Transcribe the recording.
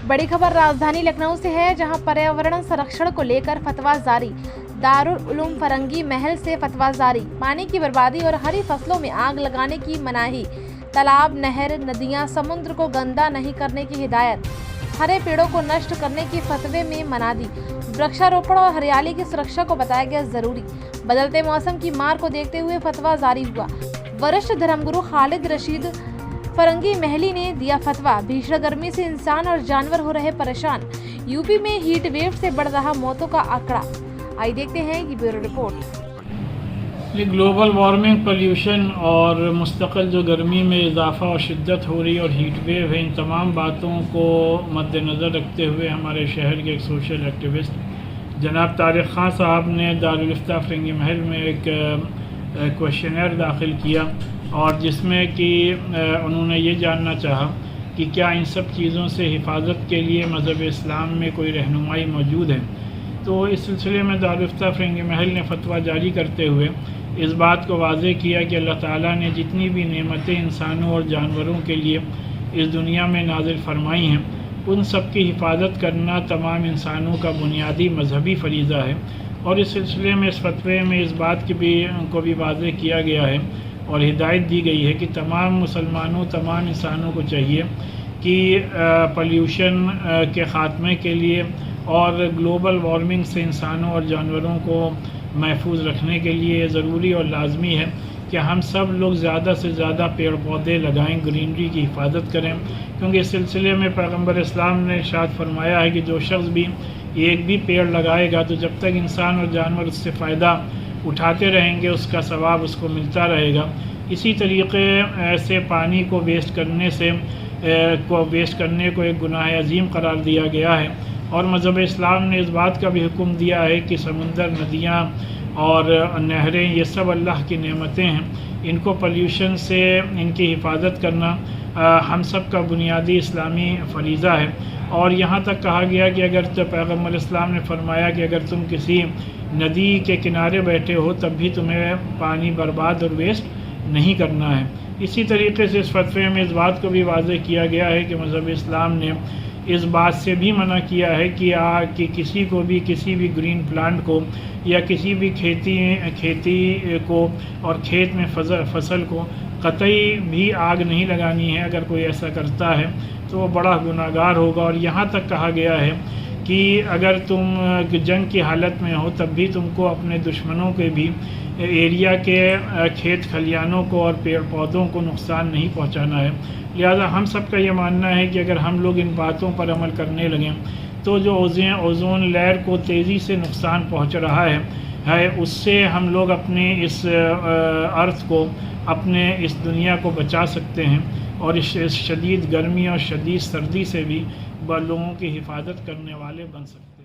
बड़ी खबर राजधानी लखनऊ से है, जहां पर्यावरण संरक्षण को लेकर फतवा जारी। दारुल उलूम फरंगी महल से फतवा जारी। पानी की बर्बादी और हरी फसलों में आग लगाने की मनाही। तालाब, नहर, नदियां, समुद्र को गंदा नहीं करने की हिदायत। हरे पेड़ों को नष्ट करने की फतवे में मनादी। वृक्षारोपण और हरियाली की सुरक्षा को बताया गया जरूरी। बदलते मौसम की मार को देखते हुए फतवा जारी हुआ। वरिष्ठ धर्मगुरु खालिद रशीद फरंगी महली ने दिया फतवा। भीषण गर्मी से इंसान और जानवर हो रहे परेशान। यूपी में हीट वेव से बढ़ रहा मौतों का आंकड़ा। आइए देखते हैं ये bureau report. Global warming, pollution और मुस्तकिल जो गर्मी में इजाफा और शिद्दत हो रही और हीट वेव है, इन तमाम बातों को मद्देनज़र रखते हुए हमारे शहर के एक सोशल एक्टिविस्ट जनाब तारिक खान साहब ने दारुल इफ्ता फरंगी महल में एक क्वेश्चनर दाखिल किया, और जिसमें कि उन्होंने ये जानना चाहा कि क्या इन सब चीज़ों से हिफाजत के लिए मज़हब इस्लाम में कोई रहनुमाई मौजूद है। तो इस सिलसिले में दारुल इफ्ता फरंगी महल ने फतवा जारी करते हुए इस बात को वाज़े किया कि अल्लाह ताला ने जितनी भी नेमतें इंसानों और जानवरों के लिए इस दुनिया में नाजिल फरमाई हैं, उन सब की हिफाजत करना तमाम इंसानों का बुनियादी मजहबी फरीज़ा है। और इस सिलसिले में इस फतवे में इस बात को भी वाज़े किया गया है और हिदायत दी गई है कि तमाम मुसलमानों, तमाम इंसानों को चाहिए कि पोल्यूशन के ख़ात्मे के लिए और ग्लोबल वार्मिंग से इंसानों और जानवरों को महफूज रखने के लिए ज़रूरी और लाजमी है कि हम सब लोग ज़्यादा से ज़्यादा पेड़ पौधे लगाएं, ग्रीनरी की हिफाजत करें। क्योंकि इस सिलसिले में पैगम्बर इस्लाम ने इरशाद फरमाया है कि जो शख्स भी एक भी पेड़ लगाएगा तो जब तक इंसान और जानवर उससे फ़ायदा उठाते रहेंगे उसका सवाब उसको मिलता रहेगा। इसी तरीके से पानी को वेस्ट करने को एक गुनाह अजीम करार दिया गया है। और मज़हब इस्लाम ने इस बात का भी हुक्म दिया है कि समुंदर, नदियाँ और नहरें ये सब अल्लाह की नेमतें हैं, इनको पोल्यूशन से इनकी हिफाजत करना हम सब का बुनियादी इस्लामी फ़रीज़ा है। और यहाँ तक कहा गया कि अगर तो पैगम्बर इस्लाम ने फरमाया कि अगर तुम किसी नदी के किनारे बैठे हो तब भी तुम्हें पानी बर्बाद और वेस्ट नहीं करना है। इसी तरीके से इस फतवे में इस बात को भी वाज़े किया गया है कि मज़हब इस्लाम ने इस बात से भी मना किया है कि किसी को भी किसी भी ग्रीन प्लांट को या किसी भी खेती को और खेत में फसल को कतई भी आग नहीं लगानी है। अगर कोई ऐसा करता है तो वो बड़ा गुनाहगार होगा। और यहाँ तक कहा गया है कि अगर तुम जंग की हालत में हो तब भी तुमको अपने दुश्मनों के भी एरिया के खेत खलियानों को और पेड़ पौधों को नुकसान नहीं पहुंचाना है। लिहाजा हम सब का ये मानना है कि अगर हम लोग इन बातों पर अमल करने लगें तो जो ओज़ोन लेयर को तेज़ी से नुकसान पहुंच रहा है उससे हम लोग अपने इस अर्थ को, अपने इस दुनिया को बचा सकते हैं और इस शदीद गर्मी और शदीद सर्दी से भी लोगों की हिफाजत करने वाले बन सकते हैं।